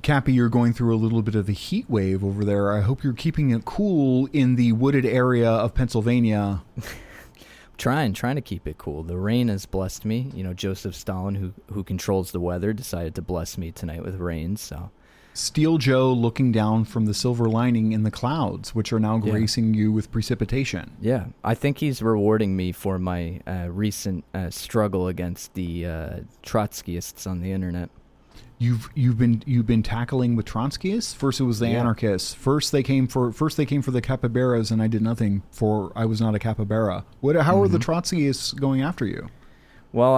Cappy, you're going through a little bit of a heat wave over there. I hope you're keeping it cool in the wooded area of Pennsylvania. Trying to keep it cool. The rain has blessed me. Joseph Stalin, who controls the weather, decided to bless me tonight with rain. So, Steel Joe looking down from the silver lining in the clouds, which are now gracing you with precipitation. Yeah, I think he's rewarding me for my recent struggle against the Trotskyists on the internet. You've been tackling with Trotskyists. First it was the anarchists. First they came for the capybaras, and I did nothing, for I was not a capybara. How are the Trotskyists going after you? Well,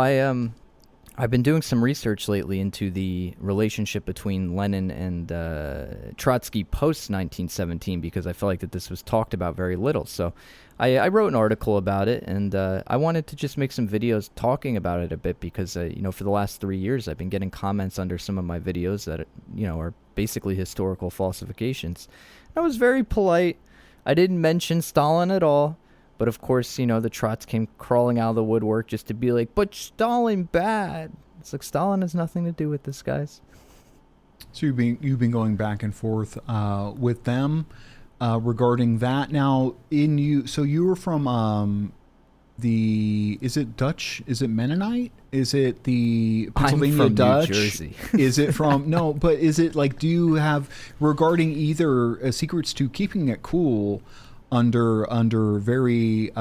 I've been doing some research lately into the relationship between Lenin and Trotsky post 1917, because I felt like that this was talked about very little. So I wrote an article about it, and I wanted to just make some videos talking about it a bit, because for the last 3 years I've been getting comments under some of my videos that are basically historical falsifications. I was very polite. I didn't mention Stalin at all. But of course, the Trots came crawling out of the woodwork just to be like, but Stalin bad. It's like, Stalin has nothing to do with this, guys. So you've been going back and forth with them regarding that. Now, so you were from is it Dutch? Is it Mennonite? Is it the Pennsylvania I'm from Dutch? New Jersey. Is it from no? But is it like? Do you have regarding either secrets to keeping it cool under very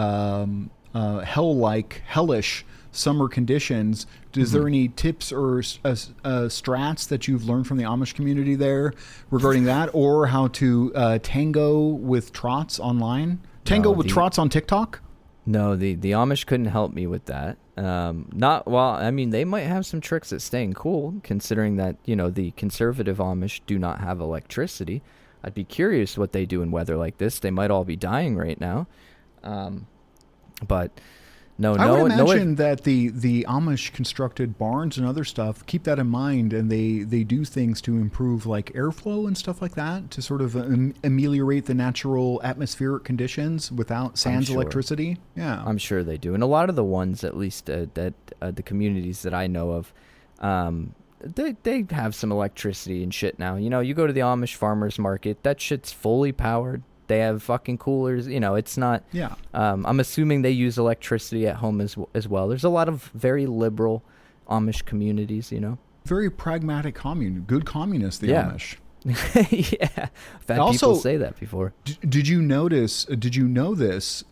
hellish summer conditions? Is there any tips or strats that you've learned from the Amish community there regarding that, or how to tango with trots online? Trots on TikTok? No, the Amish couldn't help me with that. They might have some tricks at staying cool, considering that, the conservative Amish do not have electricity. I'd be curious what they do in weather like this. They might all be dying right now. But I would imagine that the Amish constructed barns and other stuff, keep that in mind, and they do things to improve like airflow and stuff like that to sort of ameliorate the natural atmospheric conditions without sans electricity. Yeah, I'm sure they do. And a lot of the ones, at least that the communities that I know of, they have some electricity and shit now. You go to the Amish farmers market, that shit's fully powered. They have fucking coolers. It's not. Yeah. I'm assuming they use electricity at home as well. There's a lot of very liberal Amish communities. Very pragmatic good communists. The Amish. Yeah. I've had people say that before. Did you know this,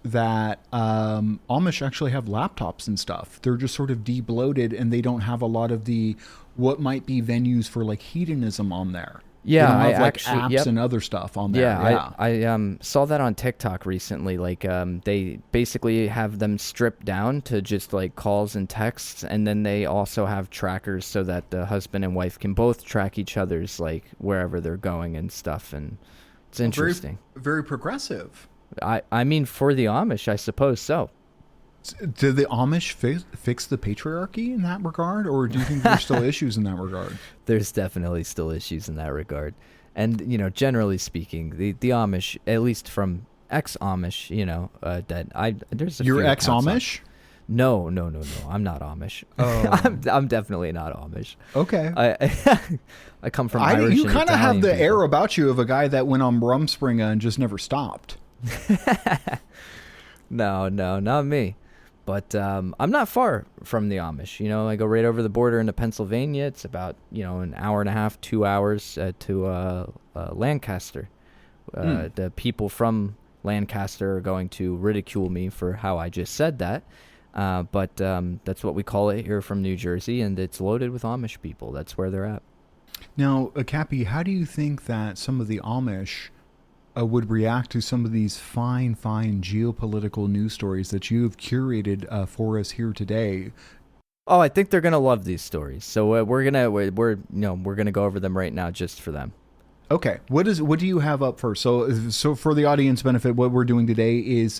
that Amish actually have laptops and stuff? They're just sort of de-bloated, and they don't have a lot of what might be venues for like hedonism on there. Yeah, I have apps and other stuff on there. Yeah, I saw that on TikTok recently. Like, they basically have them stripped down to just like calls and texts, and then they also have trackers so that the husband and wife can both track each other's like wherever they're going and stuff. And it's interesting. Very, very progressive. I mean, for the Amish, I suppose so. Did the Amish fix the patriarchy in that regard, or do you think there's still issues in that regard? There's definitely still issues in that regard. And, generally speaking, the Amish, at least from ex-Amish, there's a You're few ex-Amish? No, I'm not Amish. Oh. I'm definitely not Amish. Okay. I come from Irish. You kind of have the people. air about you of a guy that went on Rumspringa and just never stopped. No, not me. But I'm not far from the Amish. I go right over the border into Pennsylvania. It's about, an hour and a half, 2 hours to Lancaster. The people from Lancaster are going to ridicule me for how I just said that. But that's what we call it here from New Jersey, and it's loaded with Amish people. That's where they're at. Now, Cappy, how do you think that some of the Amish would react to some of these fine geopolitical news stories that you've curated for us here today? Oh, I think they're gonna love these stories. So we're gonna go over them right now just for them. Okay, what do you have up first? So for the audience benefit, what we're doing today is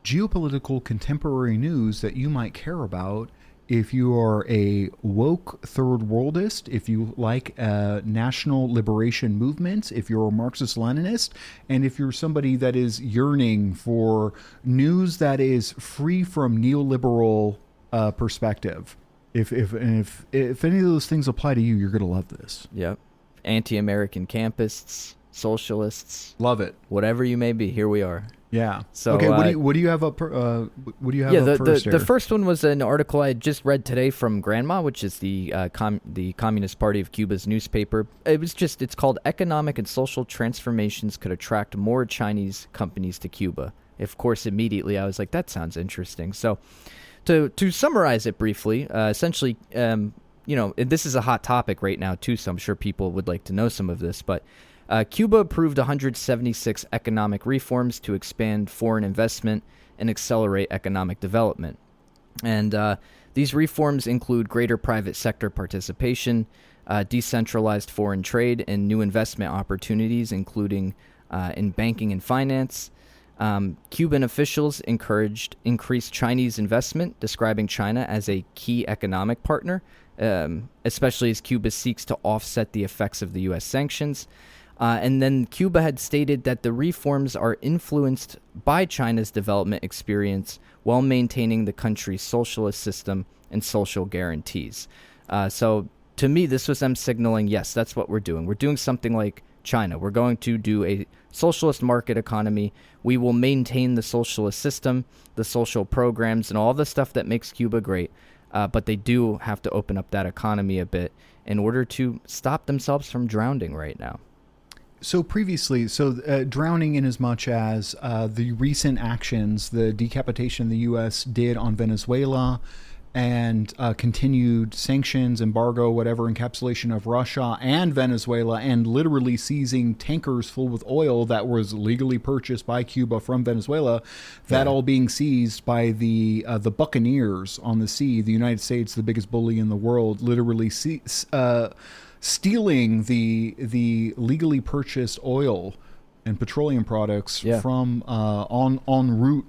geopolitical contemporary news that you might care about. If you are a woke third worldist, if you like national liberation movements, if you're a Marxist-Leninist, and if you're somebody that is yearning for news that is free from neoliberal perspective, if any of those things apply to you, you're going to love this. Yep. anti-American campists, socialists, Love it. whatever you may be. Here we are. Yeah. So, okay, what do you have up? What do you have up first? The first one was an article I had just read today from Granma, which is the Communist Party of Cuba's newspaper. It's called "Economic and Social Transformations Could Attract More Chinese Companies to Cuba." Of course, immediately I was like, that sounds interesting. So, to summarize it briefly, essentially, this is a hot topic right now too. So I'm sure people would like to know some of this, but. Cuba approved 176 economic reforms to expand foreign investment and accelerate economic development. And these reforms include greater private sector participation, decentralized foreign trade, and new investment opportunities, including in banking and finance. Cuban officials encouraged increased Chinese investment, describing China as a key economic partner, especially as Cuba seeks to offset the effects of the U.S. sanctions. And then Cuba had stated that the reforms are influenced by China's development experience while maintaining the country's socialist system and social guarantees. So to me, this was them signaling, yes, that's what we're doing. We're doing something like China. We're going to do a socialist market economy. We will maintain the socialist system, the social programs, and all the stuff that makes Cuba great. But they do have to open up that economy a bit in order to stop themselves from drowning right now. So previously, drowning in as much as the recent actions, the decapitation the U.S. did on Venezuela and continued sanctions, embargo, whatever, encapsulation of Russia and Venezuela, and literally seizing tankers full with oil that was legally purchased by Cuba from Venezuela, that all being seized by the buccaneers on the sea, the United States, the biggest bully in the world, literally stealing the legally purchased oil and petroleum products from en route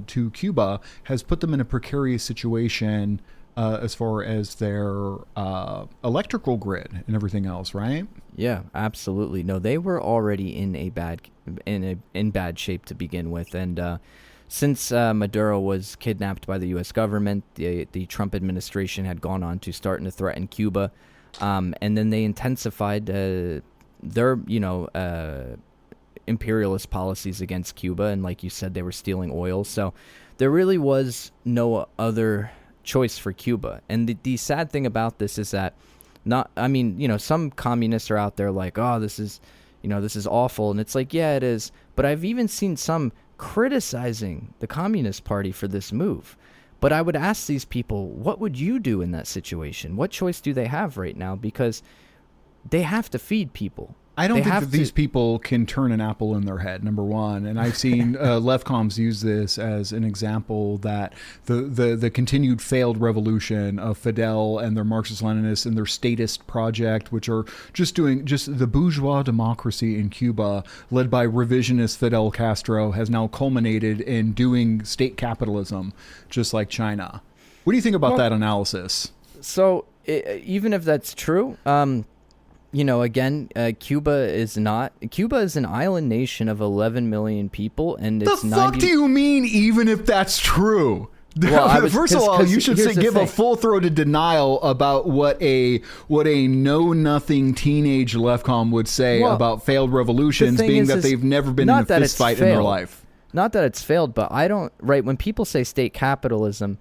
to Cuba has put them in a precarious situation as far as their electrical grid and everything else, right? Yeah, absolutely. No, they were already in bad shape to begin with, and since Maduro was kidnapped by the U.S. government, the Trump administration had gone on to starting to threaten Cuba. And then they intensified their, imperialist policies against Cuba. And like you said, they were stealing oil. So there really was no other choice for Cuba. And the sad thing about this is that some communists are out there like, oh, this is awful. And it's like, yeah, it is. But I've even seen some criticizing the Communist Party for this move. But I would ask these people, what would you do in that situation? What choice do they have right now? Because they have to feed people. I don't think that these people can turn an apple in their head, number one. And I've seen Lefcoms use this as an example that the continued failed revolution of Fidel and their Marxist-Leninists and their statist project, which are just the bourgeois democracy in Cuba, led by revisionist Fidel Castro, has now culminated in doing state capitalism, just like China. What do you think about that analysis? So even if that's true, Cuba is an island nation of 11 million people, and it's the fuck do you mean? Even if that's true, well, first of all, you should give a full-throated denial about what a know-nothing teenage Lefcom would say about failed revolutions, being that they've never been in a fist fight in their life. Not that it's failed, but I don't. Right, when people say state capitalism,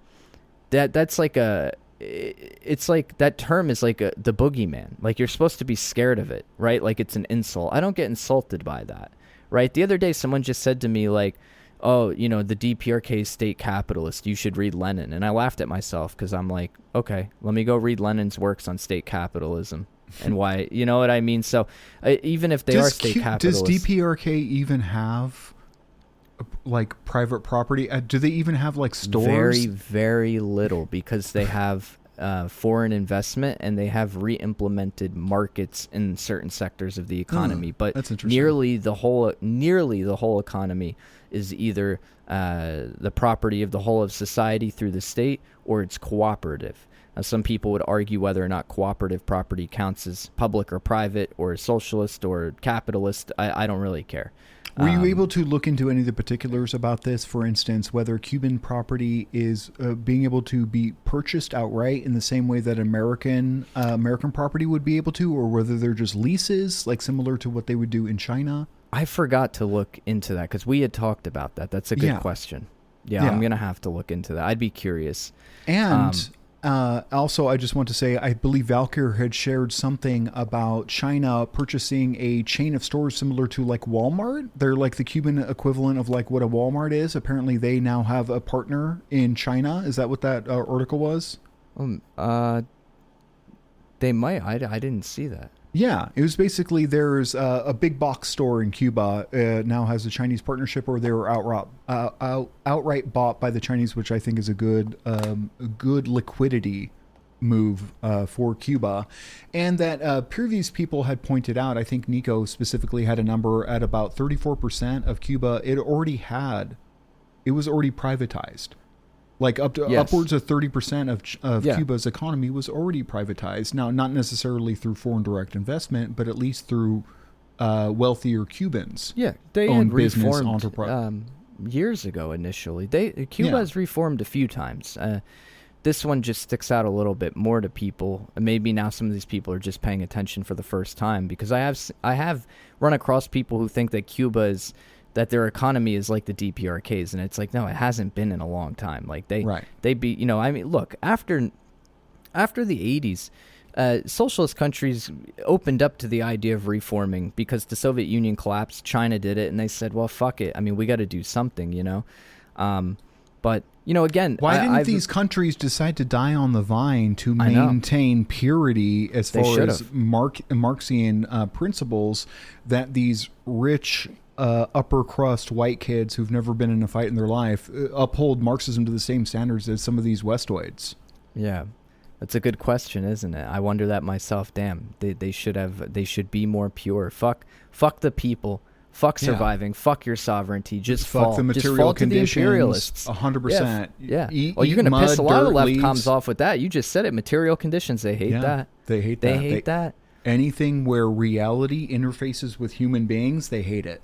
that's like a. It's like that term is like the boogeyman. Like you're supposed to be scared of it, right? Like it's an insult. I don't get insulted by that, right? The other day, someone just said to me like, "Oh, the DPRK is state capitalist. You should read Lenin." And I laughed at myself because I'm like, okay, let me go read Lenin's works on state capitalism and why. You know what I mean? So even if they are state capitalists, does DPRK even have like private property? Do they even have like stores? Very, very little, because they have foreign investment and they have re-implemented markets in certain sectors of the economy. But that's interesting. nearly the whole economy is either the property of the whole of society through the state, or it's cooperative. Now, some people would argue whether or not cooperative property counts as public or private or socialist or capitalist. I don't really care. Were you able to look into any of the particulars about this? For instance, whether Cuban property is being able to be purchased outright in the same way that American property would be able to, or whether they're just leases, like similar to what they would do in China? I forgot to look into that because we had talked about that. That's a good question. Yeah, I'm going to have to look into that. I'd be curious. And also, I just want to say, I believe Valkyr had shared something about China purchasing a chain of stores similar to like Walmart. They're like the Cuban equivalent of like what a Walmart is. Apparently, they now have a partner in China. Is that what that article was? They might. I didn't see that. Yeah, it was basically there's a big box store in Cuba now has a Chinese partnership, or they were outright bought by the Chinese, which I think is a good liquidity move for Cuba. And that previous people had pointed out, I think Nico specifically had a number at about 34% of Cuba. It was already privatized. Like upwards of 30% of Cuba's economy was already privatized. Now, not necessarily through foreign direct investment, but at least through wealthier Cubans. Yeah, they had reformed years ago initially. Cuba has reformed a few times. This one just sticks out a little bit more to people. Maybe now some of these people are just paying attention for the first time, because I have run across people who think that that their economy is like the DPRK's, and it's like, no, it hasn't been in a long time. Like look, after the 80s, socialist countries opened up to the idea of reforming because the Soviet Union collapsed, China did it, and they said, well, fuck it. I mean, we got to do something, But, again... Why didn't these countries decide to die on the vine to maintain purity as far as Marxian principles that these rich... upper crust white kids who've never been in a fight in their life uphold Marxism to the same standards as some of these Westoids? Yeah, that's a good question, isn't it? I wonder that myself. Damn, they should be more pure. Fuck the people. Fuck surviving. Fuck your sovereignty. Just fuck the material conditions. 100%. Yeah. Well, you're gonna piss a lot of the left comms off with that. You just said it. Material conditions. They hate that. They hate that. Anything where reality interfaces with human beings, they hate it.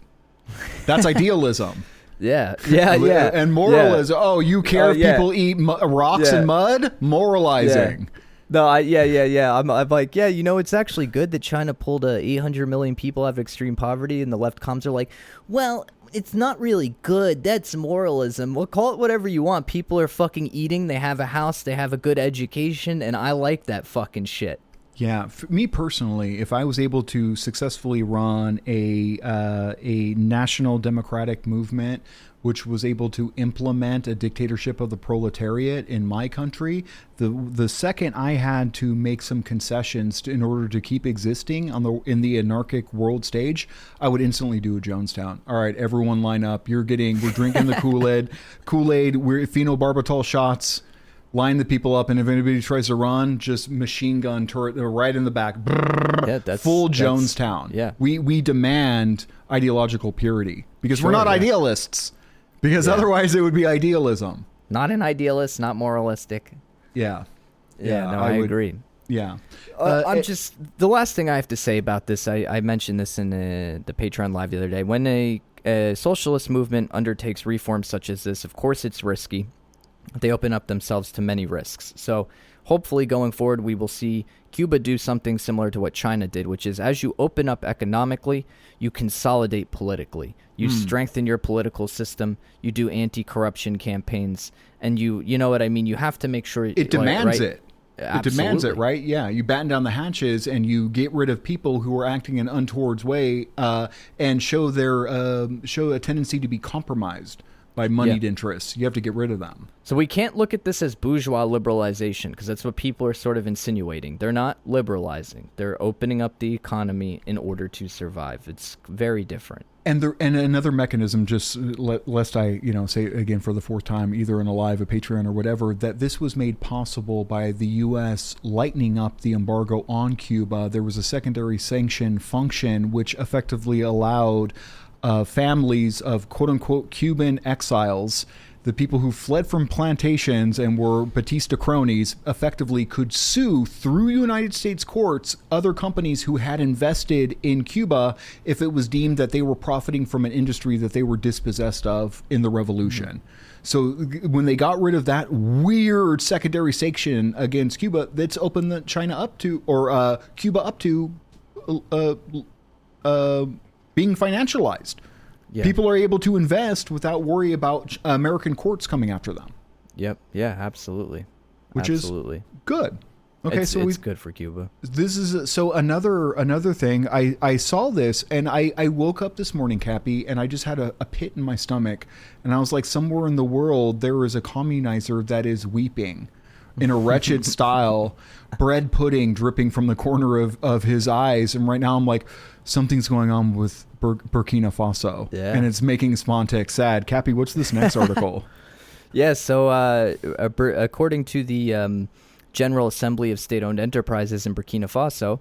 That's idealism. Yeah. And moralism. Yeah. Oh, you care if people eat rocks and mud? Moralizing. Yeah. No, I'm like, it's actually good that China pulled 800 million people out of extreme poverty, and the left comms are like, well, it's not really good. That's moralism. Well, call it whatever you want. People are fucking eating. They have a house. They have a good education, and I like that fucking shit. Yeah, for me personally, if I was able to successfully run a national democratic movement which was able to implement a dictatorship of the proletariat in my country, the second I had to make some concessions in order to keep existing in the anarchic world stage, I would instantly do a Jonestown. All right, everyone line up. We're drinking the Kool-Aid. We're phenobarbital shots. Line the people up, and if anybody tries to run, just machine gun turret right in the back. Full Jonestown. Yeah. We demand ideological purity because we're not idealists. Because otherwise it would be idealism. Not an idealist, not moralistic. Yeah. I agree. Yeah. The last thing I have to say about this, I mentioned this in the Patreon Live the other day. When a socialist movement undertakes reforms such as this, of course it's risky. They open up themselves to many risks. So hopefully going forward, we will see Cuba do something similar to what China did, which is as you open up economically, you consolidate politically. You strengthen your political system. You do anti-corruption campaigns. And you know what I mean? You have to make sure... It demands it. Absolutely. It demands it, right? Yeah, you batten down the hatches and you get rid of people who are acting in an untoward way and show a tendency to be compromised by moneyed interests. You have to get rid of them. So we can't look at this as bourgeois liberalization, because that's what people are sort of insinuating. They're not liberalizing. They're opening up the economy in order to survive. It's very different. And another mechanism, just lest I say again for the fourth time, either in a live, a Patreon, or whatever, that this was made possible by the U.S. lightening up the embargo on Cuba. There was a secondary sanction function which effectively allowed families of quote-unquote Cuban exiles the people who fled from plantations and were Batista cronies effectively could sue through United States courts other companies who had invested in Cuba if it was deemed that they were profiting from an industry that they were dispossessed of in the revolution. So when they got rid of that weird secondary sanction against Cuba, that's opened the China up to, or Cuba up to being financialized. Yeah. People are able to invest without worry about American courts coming after them. Yep. Yeah, absolutely. Which is good. Okay, it's good for Cuba. This is so another thing. I saw this and I woke up this morning, Cappy, and I just had a pit in my stomach, and I was like, somewhere in the world there is a communizer that is weeping in a wretched style, bread pudding dripping from the corner of his eyes, and right now I'm like, something's going on with Burkina Faso, and it's making Spontek sad. Cappy, what's this next article? Yeah, so according to the General Assembly of State-Owned Enterprises in Burkina Faso,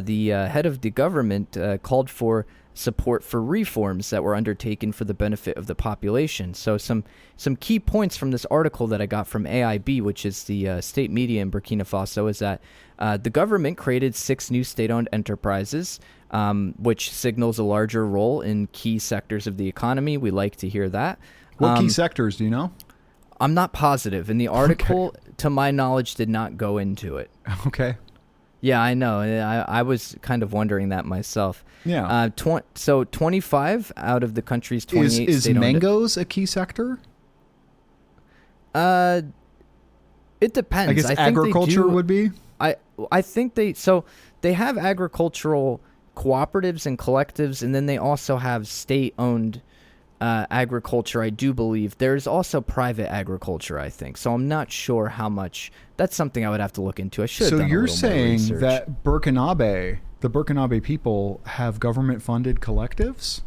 the head of the government called for support for reforms that were undertaken for the benefit of the population. So some key points from this article that I got from AIB, which is the state media in Burkina Faso, is that the government created 6 new state-owned enterprises, which signals a larger role in key sectors of the economy. We like to hear that. What key sectors, do you know? I'm not positive. And the article, to my knowledge, did not go into it. Okay. Yeah, I know. I was kind of wondering that myself. Yeah. So 25 out of the country's 28 is mangoes a key sector? It depends. I guess agriculture would be. I think they have agricultural cooperatives and collectives, and then they also have state-owned agriculture, I do believe. There's also private agriculture, I think. So I'm not sure how much. That's something I would have to look into. I should have done a little more research. So you're saying that the Burkinabe people have government-funded collectives?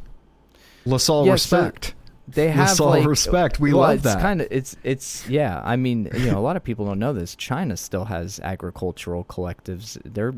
La Salle respect. So they have respect. We love that. It's yeah. I mean, a lot of people don't know this. China still has agricultural collectives. Their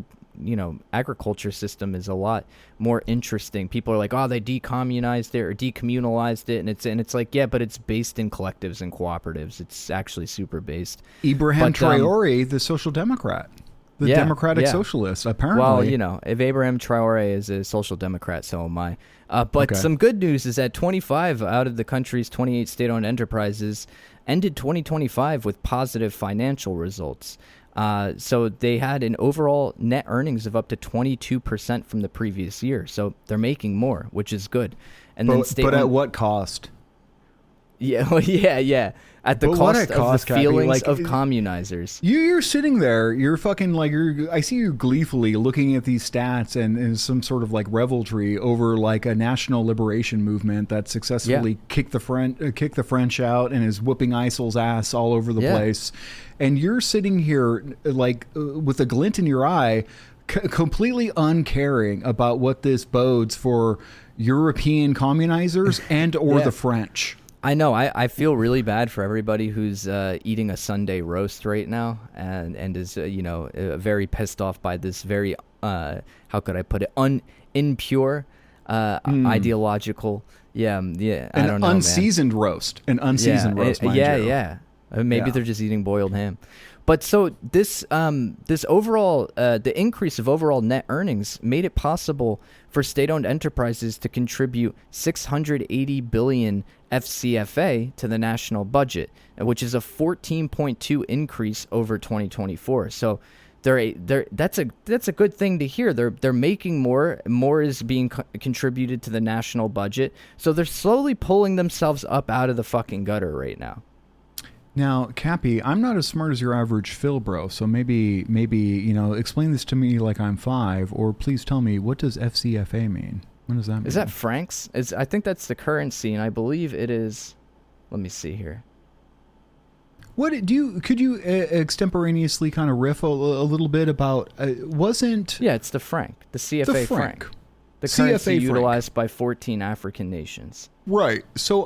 agriculture system is a lot more interesting. People are like, oh, they decommunized it or decommunalized it, and it's like, yeah, but it's based in collectives and cooperatives. It's actually super based. Ibrahim Traore, the social democrat. The democratic socialist, apparently. Well, if Abraham Traore is a social democrat, so am I. But some good news is that 25 out of the country's 28 state-owned enterprises ended 2025 with positive financial results. So they had an overall net earnings of up to 22% from the previous year. So they're making more, which is good. And but at what cost? Yeah, yeah. At the cost of the feelings of communizers. You're sitting there, you're fucking I see you gleefully looking at these stats and some sort of revelry over a national liberation movement that successfully kicked the French out and is whooping ISIL's ass all over the place. And you're sitting here with a glint in your eye, completely uncaring about what this bodes for European communizers and or the French. I know. I feel really bad for everybody who's eating a Sunday roast right now and is very pissed off by this very how could I put it, impure ideological I don't know, unseasoned man. roast an unseasoned roast. Maybe they're just eating boiled ham. But so this overall the increase of overall net earnings made it possible for state-owned enterprises to contribute 680 billion FCFA to the national budget, which is a 14.2 increase over 2024. So that's a good thing to hear. They're making more is being contributed to the national budget. So they're slowly pulling themselves up out of the fucking gutter right now. Now, Cappy, I'm not as smart as your average Phil bro, so maybe explain this to me like I'm 5, or please tell me, what does FCFA mean? What does that mean? Is that francs? I think that's the currency, and I believe it is. Let me see here. Could you extemporaneously kind of riff a little bit about wasn't? Yeah, it's the franc, the CFA franc. The currency CFA utilized by 14 African nations. Right. So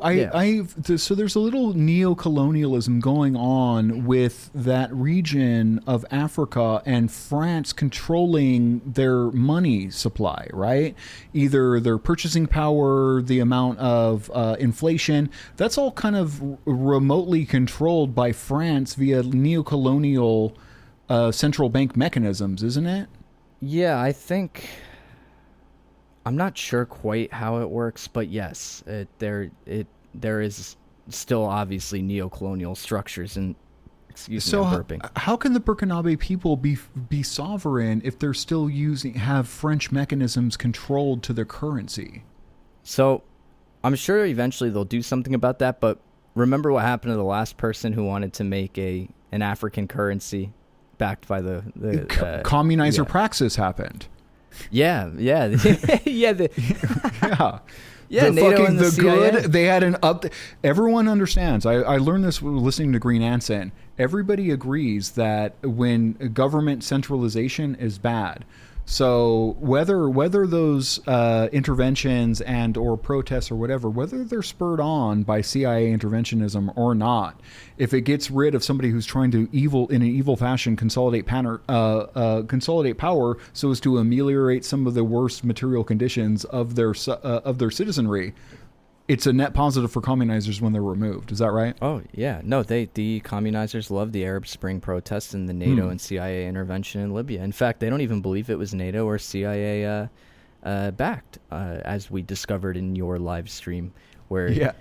so there's a little neo-colonialism going on with that region of Africa and France controlling their money supply, right? Either their purchasing power, the amount of inflation, that's all kind of remotely controlled by France via neo-colonial central bank mechanisms, isn't it? Yeah, I'm not sure quite how it works, but yes, there is still obviously neo-colonial structures and how can the Burkinabe people be sovereign if they're still have French mechanisms controlled to their currency? So I'm sure eventually they'll do something about that, but remember what happened to the last person who wanted to make an African currency backed by the communizer praxis happened. Yeah. Yeah. Yeah. Yeah, NATO and the CIA. Good. They had an up. Everyone understands. I learned this listening to Green Anson. Everybody agrees that when government centralization is bad. So whether those interventions and or protests or whatever, whether they're spurred on by CIA interventionism or not, if it gets rid of somebody who's trying to in an evil fashion consolidate power so as to ameliorate some of the worst material conditions of their citizenry, it's a net positive for communizers when they're removed. Is that right? Oh, yeah. No, the communizers love the Arab Spring protests and the NATO and CIA intervention in Libya. In fact, they don't even believe it was NATO or CIA backed, as we discovered in your live stream, where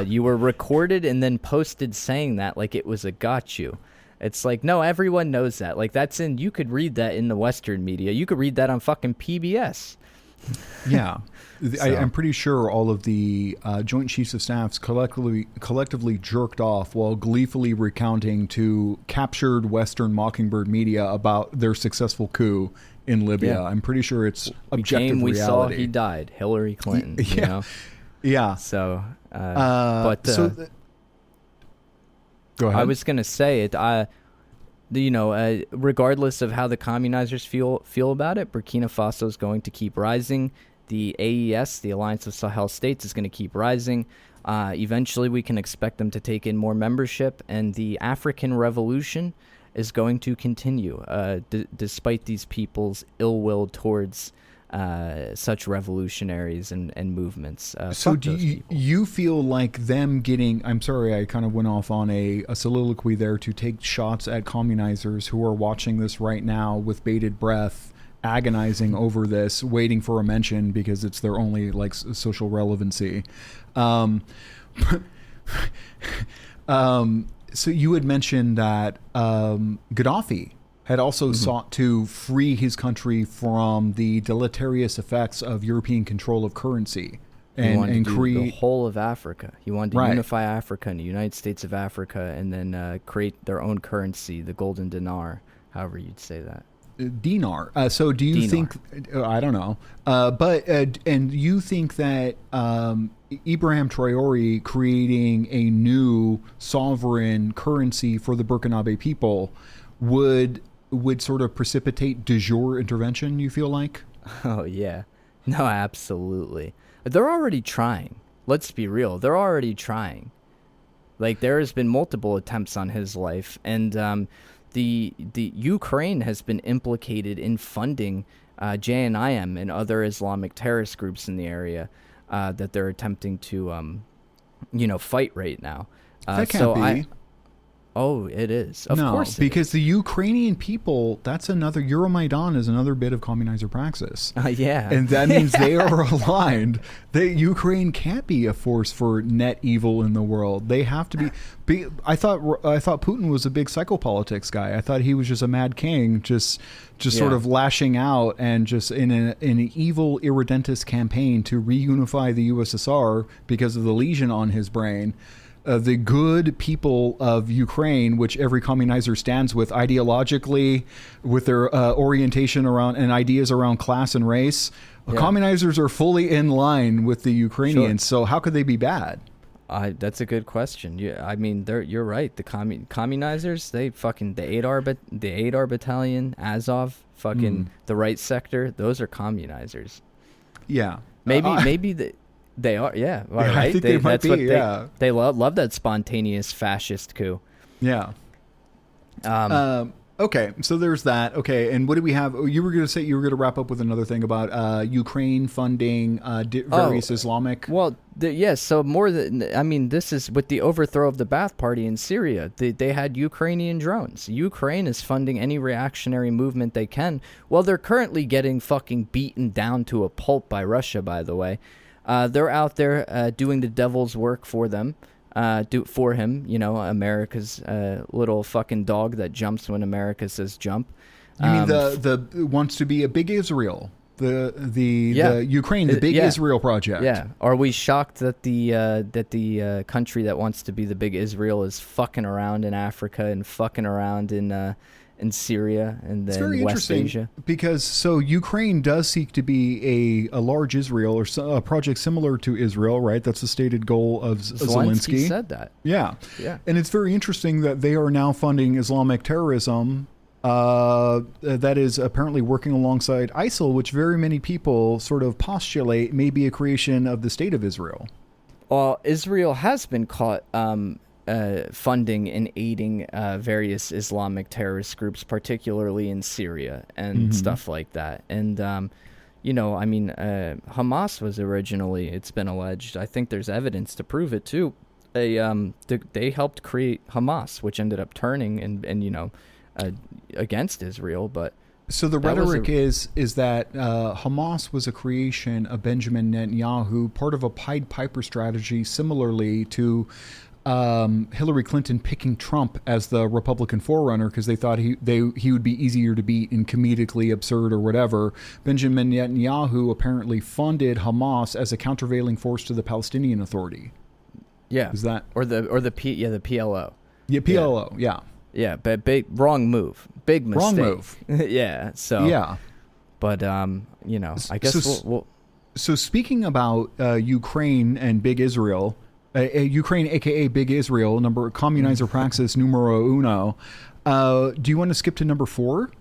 you were recorded and then posted saying that like it was a got you. It's like, no, everyone knows that. Like, you could read that in the Western media. You could read that on fucking PBS. Yeah. I'm pretty sure all of the Joint Chiefs of Staffs collectively jerked off while gleefully recounting to captured Western Mockingbird media about their successful coup in Libya. Yeah. I'm pretty sure it's objective reality. We saw he died. Hillary Clinton. Yeah. You know? Yeah. So, go ahead. I was going to say it. Regardless of how the communizers feel about it, Burkina Faso is going to keep rising. The AES, the Alliance of Sahel States, is going to keep rising. Eventually, we can expect them to take in more membership, and the African Revolution is going to continue, despite these people's ill will towards such revolutionaries and movements. So do you feel like them getting... I'm sorry, I kind of went off on a soliloquy there to take shots at communizers who are watching this right now with bated breath, agonizing over this, waiting for a mention because it's their only social relevancy. So you had mentioned that Gaddafi had also sought to free his country from the deleterious effects of European control of currency and create the whole of Africa. He wanted to unify Africa and the United States of Africa, and then create their own currency, the golden dinar, however you'd say that. Dinar. So do you think, I don't know, and you think that Ibrahim Traore creating a new sovereign currency for the Burkinabe people would sort of precipitate de jure intervention, you feel like? Oh, yeah. No, absolutely. They're already trying. Let's be real. They're already trying. Like, there has been multiple attempts on his life, and the Ukraine has been implicated in funding JNIM and other Islamic terrorist groups in the area that they're attempting to, fight right now. That can't be. Oh, it is. Of course it because is. The Ukrainian people, that's another... Euromaidan is another bit of communizer praxis. Yeah. And that means they are aligned. Ukraine can't be a force for net evil in the world. They have to be... I thought Putin was a big psychopolitics guy. I thought he was just a mad king, just sort of lashing out and just in an evil irredentist campaign to reunify the USSR because of the lesion on his brain. The good people of Ukraine, which every communizer stands with ideologically, with their orientation around and ideas around class and race, communizers are fully in line with the Ukrainians. Sure. So how could they be bad? That's a good question. I mean, you're right. The communizers, the 8R battalion, Azov, the right sector, those are communizers. Yeah. Maybe they are. Yeah. All right. I think they might be. Yeah. They love that spontaneous fascist coup. Yeah. Okay, so there's that. Okay, and what do we have? You were going to say you were going to wrap up with another thing about Ukraine funding various Islamic. Well, so more than this is with the overthrow of the Ba'ath Party in Syria. They had Ukrainian drones. Ukraine is funding any reactionary movement they can. Well, they're currently getting fucking beaten down to a pulp by Russia. By the way, they're out there doing the devil's work for them. For him, America's little fucking dog that jumps when America says jump. You mean the wants to be a big Israel, the Ukraine, the big Israel project. Yeah. Are we shocked that the country that wants to be the big Israel is fucking around in Africa and fucking around in Syria and then West Asia? Because Ukraine does seek to be a large Israel or a project similar to Israel, right? That's the stated goal of Zelensky. Said that. Yeah. And it's very interesting that they are now funding Islamic terrorism that is apparently working alongside ISIL, which very many people sort of postulate may be a creation of the state of Israel. Well, Israel has been caught funding and aiding various Islamic terrorist groups, particularly in Syria and stuff like that. And, Hamas was originally, it's been alleged, I think there's evidence to prove it too. They helped create Hamas, which ended up turning and against Israel. But so the rhetoric is that Hamas was a creation of Benjamin Netanyahu, part of a Pied Piper strategy, similarly to Hillary Clinton picking Trump as the Republican forerunner because they thought he would be easier to beat and comedically absurd or whatever. Benjamin Netanyahu apparently funded Hamas as a countervailing force to the Palestinian Authority. Yeah, is that the PLO? Yeah, PLO. Yeah. Yeah, but wrong move, big mistake. Wrong move. Yeah. So yeah, but I guess we'll. So speaking about Ukraine and Big Israel. Ukraine, a.k.a. Big Israel, communizer praxis numero uno. Do you want to skip to number 4?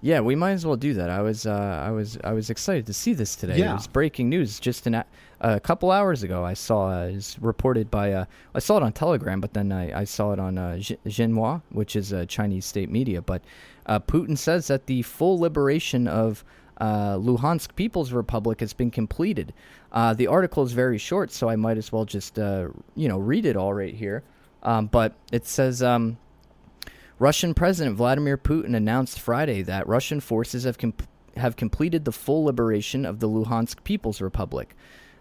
Yeah, we might as well do that. I was excited to see this today. Yeah. It was breaking news just a couple hours ago. I saw it was reported by I saw it on Telegram, but then I saw it on Xinhua, which is Chinese state media. But Putin says that the full liberation of Luhansk People's Republic has been completed. The article is very short, so I might as well just read it all right here. But it says Russian President Vladimir Putin announced Friday that Russian forces have completed the full liberation of the Luhansk People's Republic.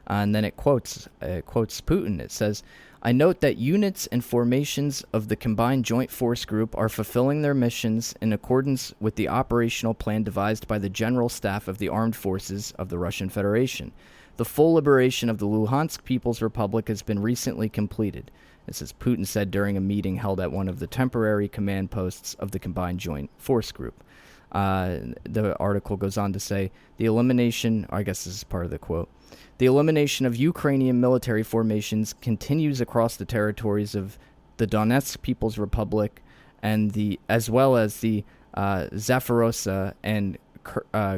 And then it quotes Putin. It says, "I note that units and formations of the Combined Joint Force Group are fulfilling their missions in accordance with the operational plan devised by the General Staff of the Armed Forces of the Russian Federation. The full liberation of the Luhansk People's Republic has been recently completed," this is Putin said during a meeting held at one of the temporary command posts of the Combined Joint Force Group. The article goes on to say, the elimination, I guess this is part of the quote, "The elimination of Ukrainian military formations continues across the territories of the Donetsk People's Republic and as well as the Zaporozhye and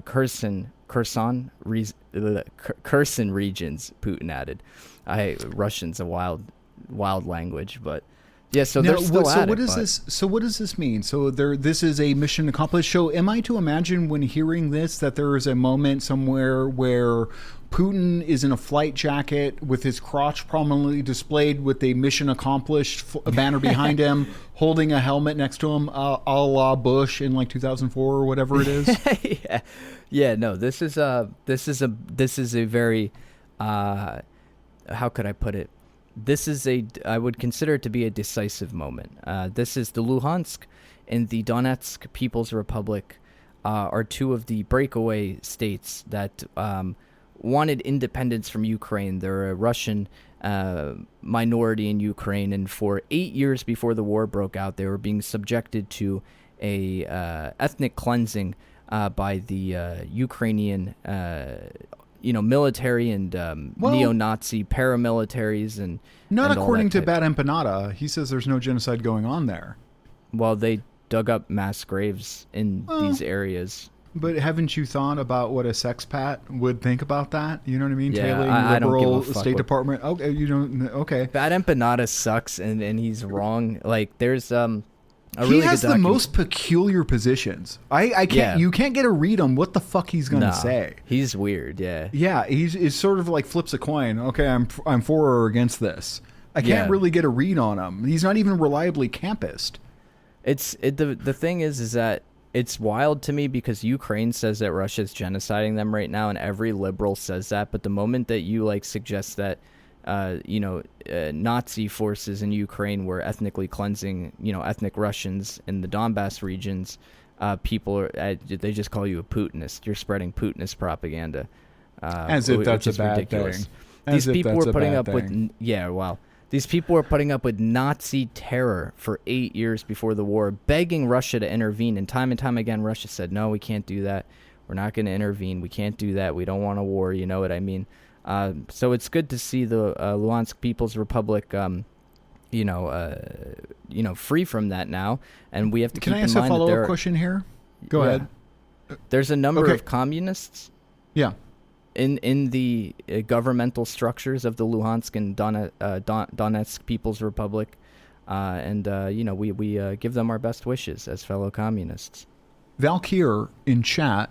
Kherson regions," Putin added. Russian's a wild language, but yeah, so they're still at it. So what does this mean? So this is a mission accomplished. So am I to imagine when hearing this that there is a moment somewhere where Putin is in a flight jacket with his crotch prominently displayed with a mission accomplished banner behind him, holding a helmet next to him, a la Bush in like 2004 or whatever it is? Yeah. No, this is a very, how could I put it? I would consider it to be a decisive moment. This is the Luhansk and the Donetsk People's Republic are two of the breakaway states that wanted independence from Ukraine. They're a Russian minority in Ukraine, and for 8 years before the war broke out, they were being subjected to a ethnic cleansing by the Ukrainian military and neo-Nazi paramilitaries and not and according to Bad Empanada. He says there's no genocide going on there. Well, they dug up mass graves in these areas. But haven't you thought about what a sexpat would think about that? You know what I mean? Yeah, Tailing I don't give a liberal fuck State what- Department. Okay, you don't. Okay. Bad Empanada sucks, and he's wrong. Like, there's a really He has good the most peculiar positions. I can't. Yeah. You can't get a read on what the fuck he's gonna say. He's weird. Yeah. Yeah, he's sort of like flips a coin. Okay, I'm for or against this. I can't Yeah. really get a read on him. He's not even reliably campused. The thing is that it's wild to me because Ukraine says that Russia's genociding them right now, and every liberal says that. But the moment that you like suggest that, Nazi forces in Ukraine were ethnically cleansing, ethnic Russians in the Donbass regions, people they just call you a Putinist. You're spreading Putinist propaganda. As if that's a bad ridiculous. thing. These As if people that's were a putting bad up thing. with these people were putting up with Nazi terror for 8 years before the war, begging Russia to intervene. And time again, Russia said, no, we can't do that. We're not going to intervene. We can't do that. We don't want a war. You know what I mean? So it's good to see the Luhansk People's Republic, free from that now. And we have to Can keep I in ask a mind that follow-up question here? Go ahead. There's a number Okay. of communists Yeah. in the governmental structures of the Luhansk and Donetsk People's Republic, we give them our best wishes as fellow communists. Valkyr in chat,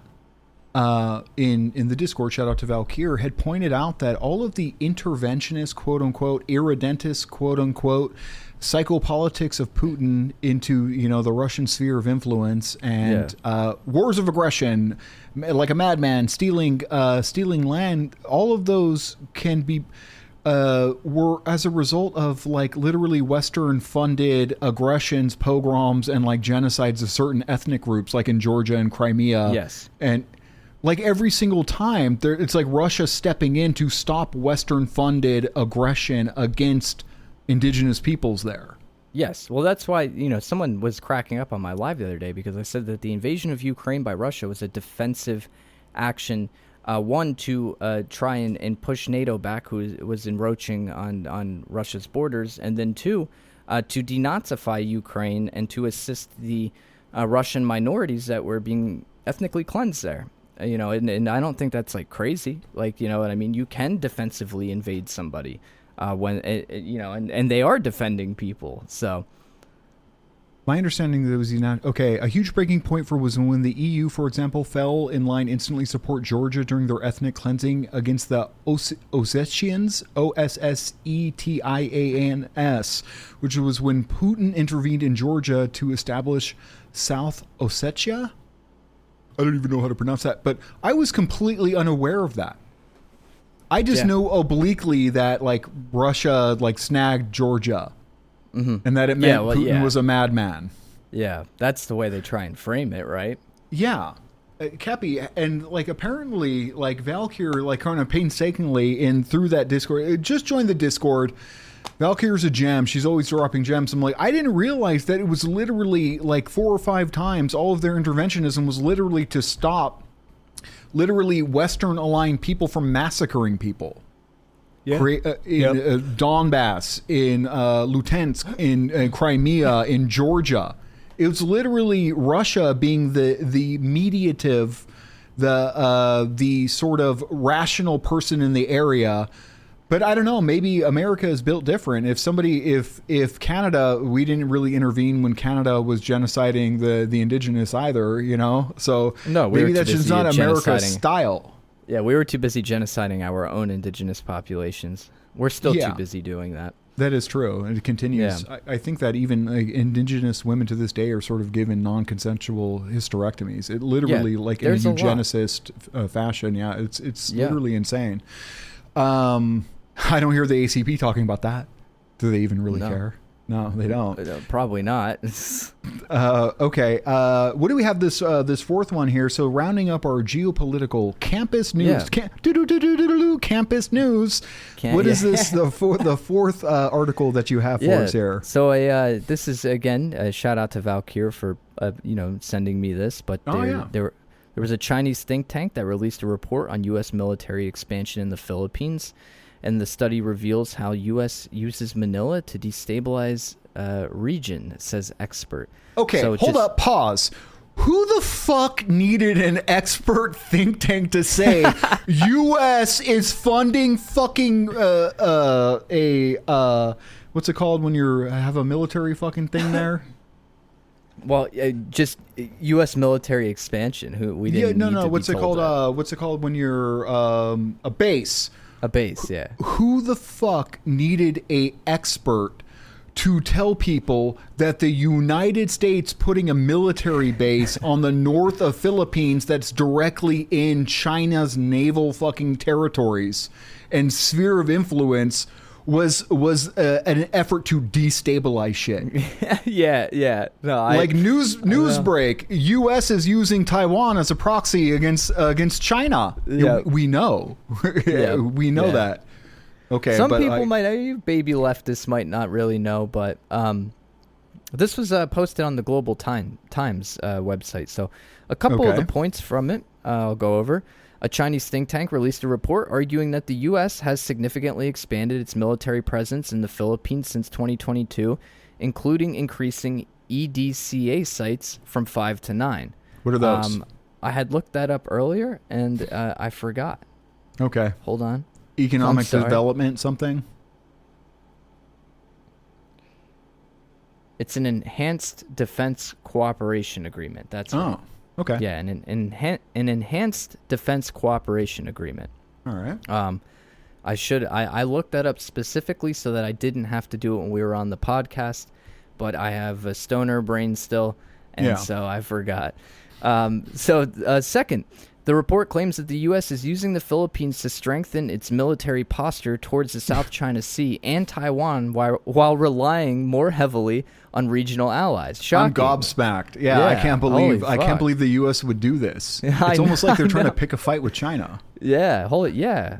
in the Discord, shout out to Valkyr, had pointed out that all of the interventionist, quote unquote, irredentist, quote unquote, psychopolitics of Putin into the Russian sphere of influence and wars of aggression, like a madman, stealing land. All of those can be were as a result of like literally Western funded aggressions, pogroms, and like genocides of certain ethnic groups, like in Georgia and Crimea. Yes. And like every single time, it's like Russia stepping in to stop Western funded aggression against indigenous peoples there. Yes. Well, that's why, someone was cracking up on my live the other day because I said that the invasion of Ukraine by Russia was a defensive action. One, to try and push NATO back, who was encroaching on Russia's borders. And then two, to denazify Ukraine and to assist the Russian minorities that were being ethnically cleansed there. And I don't think that's like crazy. Like, you know what I mean? You can defensively invade somebody. And they are defending people. So my understanding that it was a huge breaking point was when the EU, for example, fell in line instantly support Georgia during their ethnic cleansing against the Ossetians, Ossetians, which was when Putin intervened in Georgia to establish South Ossetia. I don't even know how to pronounce that, but I was completely unaware of that. I just know obliquely that like Russia like snagged Georgia, and that it meant Putin was a madman. Yeah, that's the way they try and frame it, right? Yeah, Cappy, and like apparently like Valkyr like kind of painstakingly through that Discord. Just joined the Discord. Valkyr's a gem. She's always dropping gems. I'm like, I didn't realize that it was literally like 4 or 5 times all of their interventionism was literally to stop literally Western aligned people from massacring people. Yeah. In Donbass, in Luhansk, in Crimea, in Georgia. It was literally Russia being the mediative, the sort of rational person in the area. But I don't know, maybe America is built different. If Canada, we didn't really intervene when Canada was genociding the indigenous either, So no, maybe that's just not America's style. Yeah, we were too busy genociding our own indigenous populations. We're still too busy doing that. That is true, and it continues. Yeah. I think that even indigenous women to this day are sort of given non-consensual hysterectomies. It literally, like in a eugenicist fashion, it's literally insane. I don't hear the ACP talking about that. Do they even really care? No, they don't. Probably not. Okay. What do we have this fourth one here? So rounding up our geopolitical campus news. Campus news. What is this? The fourth article that you have for us here. So this is again a shout out to Valkyr for sending me this. But there was a Chinese think tank that released a report on U.S. military expansion in the Philippines. And the study reveals how U.S. uses Manila to destabilize region, says expert. Okay, so hold up, pause. Who the fuck needed an expert think tank to say U.S. is funding fucking what's it called when you have a military fucking thing there? Well, just U.S. military expansion. We didn't. No. What's it called? What's it called when you're a base? A base, yeah. Who the fuck needed a expert to tell people that the United States putting a military base on the north of Philippines that's directly in China's naval fucking territories and sphere of influence was an effort to destabilize shit? Yeah. No, news break. U.S. is using Taiwan as a proxy against China. Yeah. We know. We know that. Okay. Some people you baby leftists might not really know, but this was posted on the Global Times website. So a couple of the points from it I'll go over. A Chinese think tank released a report arguing that the U.S. has significantly expanded its military presence in the Philippines since 2022, including increasing EDCA sites from 5 to 9. What are those? I had looked that up earlier, and I forgot. Okay. Hold on. Economic development something? It's an enhanced defense cooperation agreement. That's right. Okay. Yeah, an enhanced defense cooperation agreement. All right. I looked that up specifically so that I didn't have to do it when we were on the podcast, but I have a stoner brain still, and so I forgot. Second, the report claims that the U.S. is using the Philippines to strengthen its military posture towards the South China Sea and Taiwan while relying more heavily on regional allies. Shocking. I'm gobsmacked. Yeah, I can't believe the U.S. would do this. It's almost like they're trying to pick a fight with China. Yeah,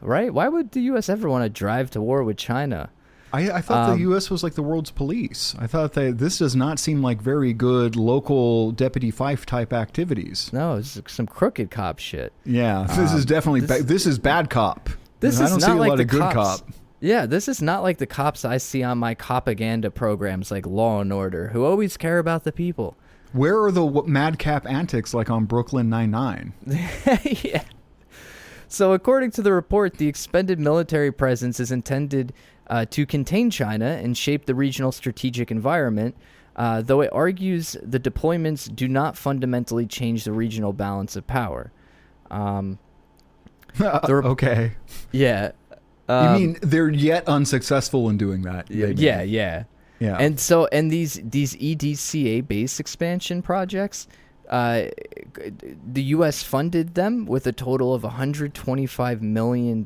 right? Why would the U.S. ever want to drive to war with China? I thought the U.S. was like the world's police. I thought this does not seem like very good local Deputy Fife type activities. No, it's some crooked cop shit. Yeah, this is definitely this is bad cop. I don't see a lot of good cop. Yeah, this is not like the cops I see on my propaganda programs like Law and Order, who always care about the people. Where are the madcap antics like on Brooklyn Nine-Nine? Yeah. So according to the report, the expanded military presence is intended to contain China and shape the regional strategic environment, though it argues the deployments do not fundamentally change the regional balance of power. Okay. Yeah. You mean they're yet unsuccessful in doing that? Yeah. And these EDCA base expansion projects, the U.S. funded them with a total of $125 million.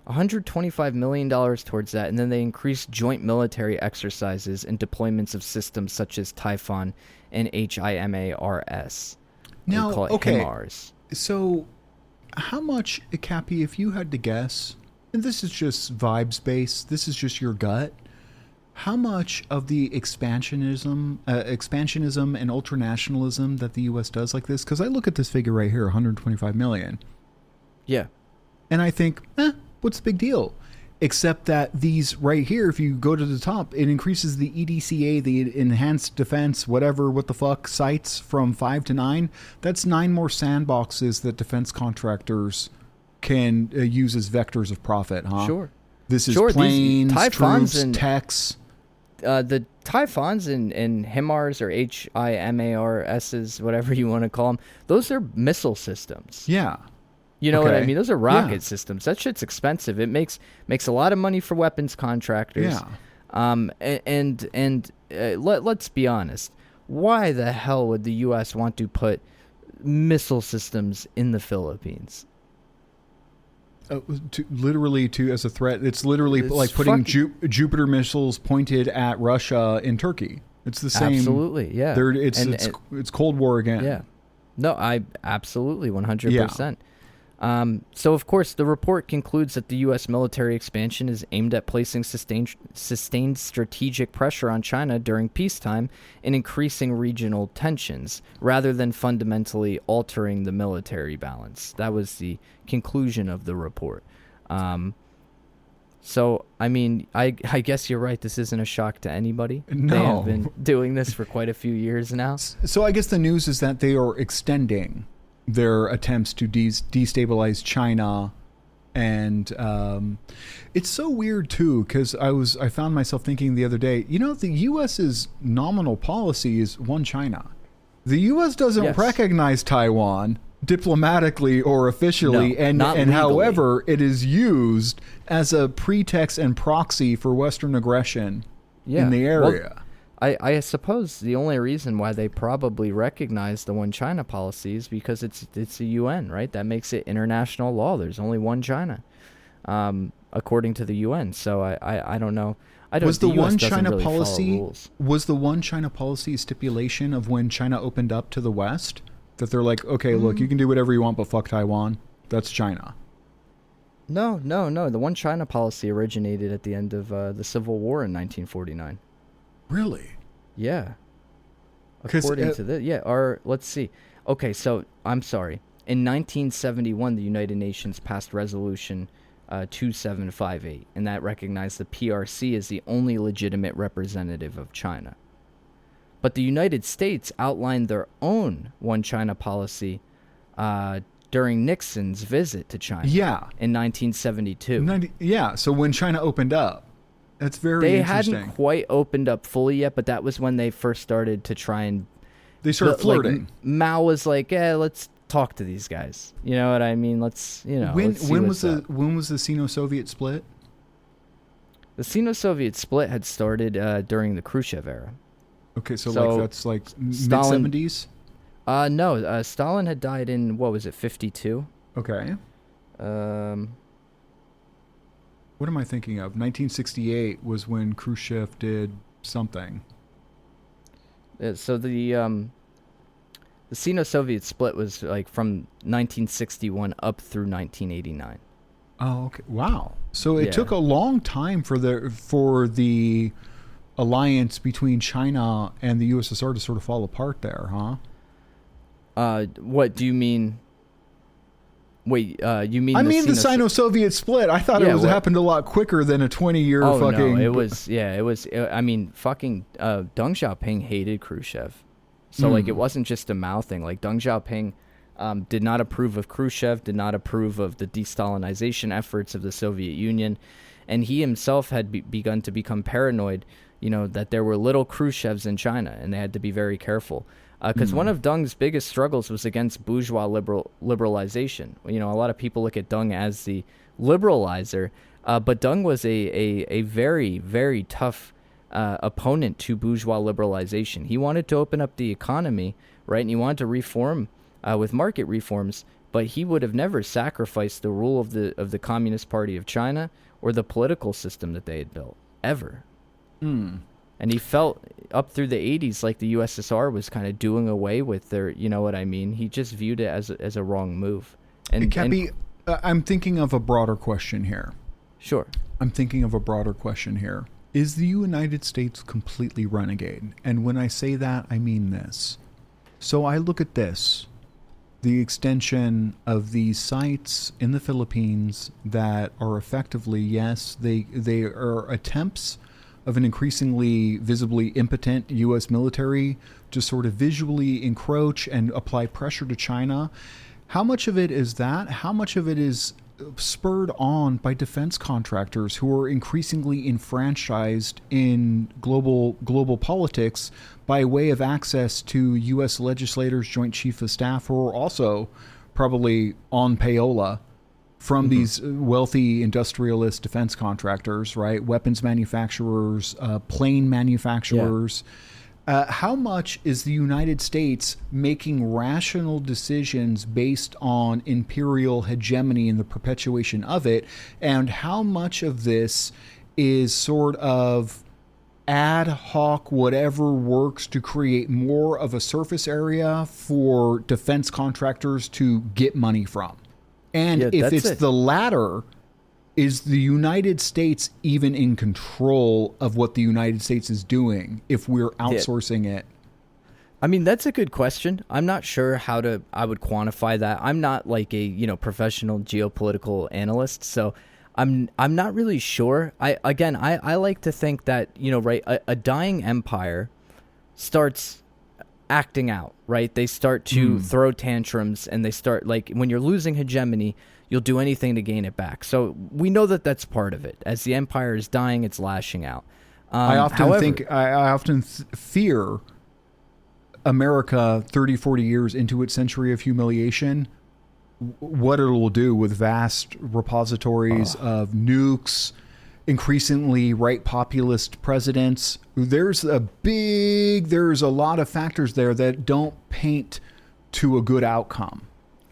$125 million towards that, and then they increased joint military exercises and deployments of systems such as Typhon and HIMARS. Now, we call it okay, HIMARS. So how much, Cappy, if you had to guess, and this is just vibes based, this is just your gut, how much of the expansionism and ultranationalism that the U.S. does like this? Because I look at this figure right here, 125 million. Yeah. And I think, what's the big deal? Except that these right here, if you go to the top, it increases the EDCA, the enhanced defense, what the fuck, sites from 5 to 9. That's 9 more sandboxes that defense contractors can use as vectors of profit, huh? Sure. This is planes, troops, techs. The Typhons and HIMARS or HIMARSs, whatever you want to call them, those are missile systems. Yeah. You know what I mean? Those are rocket systems. That shit's expensive. It makes a lot of money for weapons contractors. Yeah. Let's be honest. Why the hell would the U.S. want to put missile systems in the Philippines? As a threat. It's literally like putting Jupiter missiles pointed at Russia in Turkey. It's the same. Absolutely, yeah. It's Cold War again. Yeah. No, I absolutely 100%. So, of course, the report concludes that the U.S. military expansion is aimed at placing sustained strategic pressure on China during peacetime and increasing regional tensions, rather than fundamentally altering the military balance. That was the conclusion of the report. So, I mean, I guess you're right. This isn't a shock to anybody. No. They have been doing this for quite a few years now. So I guess the news is that they are extending their attempts to destabilize China. And it's so weird, too, because I found myself thinking the other day, the U.S.'s nominal policy is one China. The U.S. doesn't recognize Taiwan diplomatically or officially, and however it is used as a pretext and proxy for Western aggression in the area. Well, I suppose the only reason why they probably recognize the one China policy is because it's the UN, right? That makes it international law. There's only one China, according to the UN. So I don't know. Was the one China policy a stipulation of when China opened up to the West? That they're like, okay, look, you can do whatever you want, but fuck Taiwan. That's China. No. The one China policy originated at the end of the Civil War in 1949. Really? Yeah. According to this, let's see. Okay, so I'm sorry. In 1971, the United Nations passed Resolution 2758, and that recognized the PRC as the only legitimate representative of China. But the United States outlined their own one China policy during Nixon's visit to China in 1972. So when China opened up, that's very interesting. They hadn't quite opened up fully yet, but that was when they first started to try and... They started flirting. Like, Mao was like, let's talk to these guys. You know what I mean? Let's, when was the Sino-Soviet split? The Sino-Soviet split had started during the Khrushchev era. Okay, so that's mid-70s? No, Stalin had died in, 52? Okay. What am I thinking of? 1968 was when Khrushchev did something. So the Sino-Soviet split was like from 1961 up through 1989. Oh, okay. Wow. So it took a long time for the alliance between China and the USSR to sort of fall apart there, huh? What do you mean? Wait, you mean? I mean the Sino-Soviet split. I thought it happened a lot quicker than a 20-year fucking... No, it was. I mean, fucking Deng Xiaoping hated Khrushchev. So, it wasn't just a Mao thing. Like, Deng Xiaoping did not approve of Khrushchev, did not approve of the de-Stalinization efforts of the Soviet Union. And he himself had begun to become paranoid, that there were little Khrushchevs in China, and they had to be very careful. Because one of Deng's biggest struggles was against bourgeois liberalization. A lot of people look at Deng as the liberalizer, but Deng was a very, very tough opponent to bourgeois liberalization. He wanted to open up the economy, right, and he wanted to reform with market reforms, but he would have never sacrificed the rule of the Communist Party of China or the political system that they had built, ever. And he felt up through the 80s like the USSR was kind of doing away with their, you know what I mean? He just viewed it as a wrong move. And I'm thinking of a broader question here. Sure. I'm thinking of a broader question here. Is the United States completely renegade? And when I say that, I mean this. So I look at this. The extension of these sites in the Philippines that are effectively, yes, they are attempts of an increasingly visibly impotent U.S. military to sort of visually encroach and apply pressure to China. How much of it is that? How much of it is spurred on by defense contractors who are increasingly enfranchised in global politics by way of access to U.S. legislators, Joint Chief of Staff, who are also probably on payola from these wealthy industrialist defense contractors, right? Weapons manufacturers, plane manufacturers. How much is the United States making rational decisions based on imperial hegemony and the perpetuation of it? And how much of this is sort of ad hoc, whatever works to create more of a surface area for defense contractors to get money from? And if it's the latter, is the United States even in control of what the United States is doing if we're outsourcing it? I mean, that's a good question. I'm not sure I would quantify that. I'm not like a, professional geopolitical analyst, so I'm not really sure. I like to think that, right, a dying empire starts acting out, right? They start to throw tantrums, and they start, like, when you're losing hegemony, you'll do anything to gain it back. So we know that that's part of it. As the empire is dying, it's lashing out. I often fear America 30, 40 years into its century of humiliation, what it will do with vast repositories of nukes, increasingly right populist presidents. There's a lot of factors there that don't paint to a good outcome.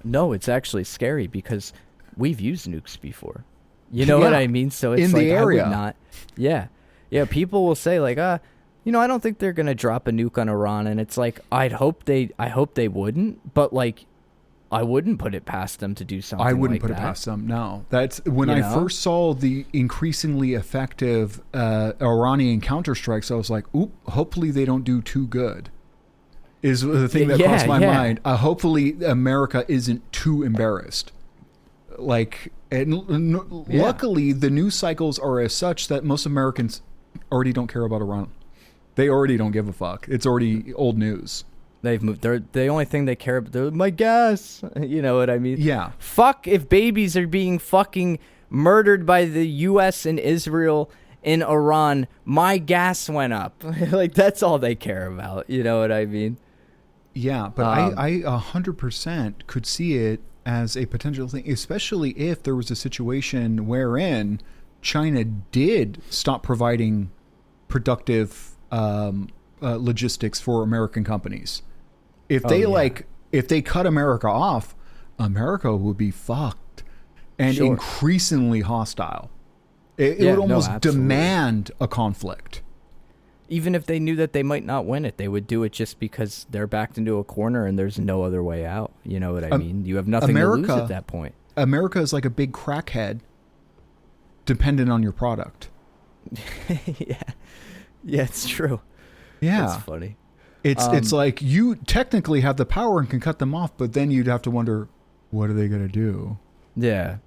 No, it's actually scary because we've used nukes before. You know what I mean? So it's in like, the area. I would not. Yeah. Yeah. People will say like, I don't think they're going to drop a nuke on Iran. And it's like, I hope they wouldn't, but like, I wouldn't put it past them to do something like that. I wouldn't put it past them, no. That's when I first saw the increasingly effective Iranian counterstrikes, I was like, oop, hopefully they don't do too good, is the thing that crossed my mind. Hopefully America isn't too embarrassed. Like, luckily the news cycles are as such that most Americans already don't care about Iran. They already don't give a fuck. It's already old news. They've moved. They're the only thing they care about. They're my gas. You know what I mean? Yeah. Fuck if babies are being fucking murdered by the U.S. and Israel in Iran. My gas went up. Like, that's all they care about. You know what I mean? Yeah, but I 100% could see it as a potential thing, especially if there was a situation wherein China did stop providing productive logistics for American companies. If they cut America off, America would be fucked and increasingly hostile. It would almost demand a conflict. Even if they knew that they might not win it, they would do it just because they're backed into a corner and there's no other way out. You know what I mean? You have nothing to lose at that point. America is like a big crackhead dependent on your product. Yeah, it's true. Yeah. That's funny. It's like you technically have the power and can cut them off, but then you'd have to wonder, what are they going to do? Yeah.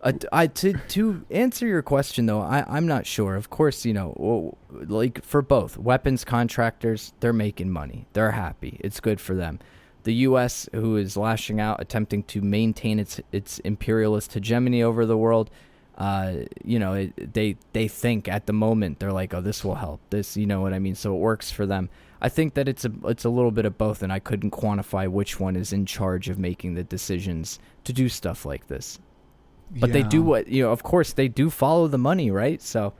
To answer your question, though, I'm not sure. Of course, like for both, weapons contractors, they're making money. They're happy. It's good for them. The U.S., who is lashing out, attempting to maintain its imperialist hegemony over the world, they think at the moment, they're like, oh, this will help. This, you know what I mean? So it works for them. I think that it's a little bit of both, and I couldn't quantify which one is in charge of making the decisions to do stuff like this. But they do of course they do follow the money, right? So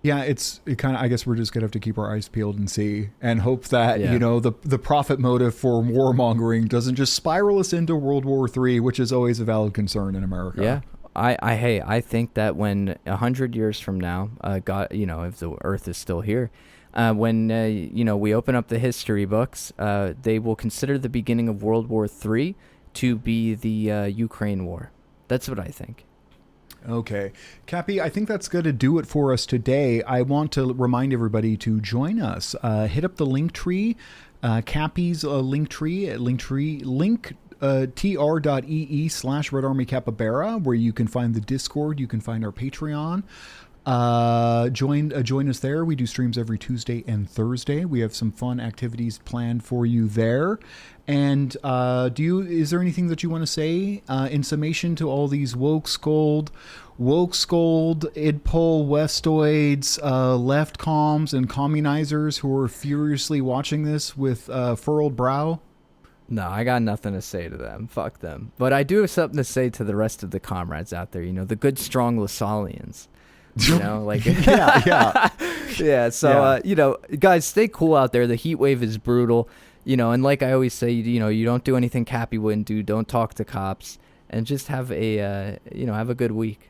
yeah, I guess we're just gonna have to keep our eyes peeled and see, and hope that the profit motive for warmongering doesn't just spiral us into World War III, which is always a valid concern in America. Yeah, I think that when 100 years from now, God, if the Earth is still here, when we open up the history books, they will consider the beginning of World War III to be the Ukraine War. That's what I think. Okay. Cappy, I think that's going to do it for us today. I want to remind everybody to join us. Hit up the link tree, Cappy's link tree at tr.ee/Red Army Capybara, where you can find the Discord, you can find our Patreon. Join us there. We do streams every Tuesday and Thursday. We have some fun activities planned for you there. And is there anything that you want to say in summation to all these woke scold, idpol, westoids, left comms, and communizers who are furiously watching this with furrowed brow? No, I got nothing to say to them. Fuck them. But I do have something to say to the rest of the comrades out there. The good, strong Lassallians. Yeah. So, guys, stay cool out there. The heat wave is brutal, and like I always say, you don't do anything Cappy wouldn't do. Don't talk to cops, and just have a good week.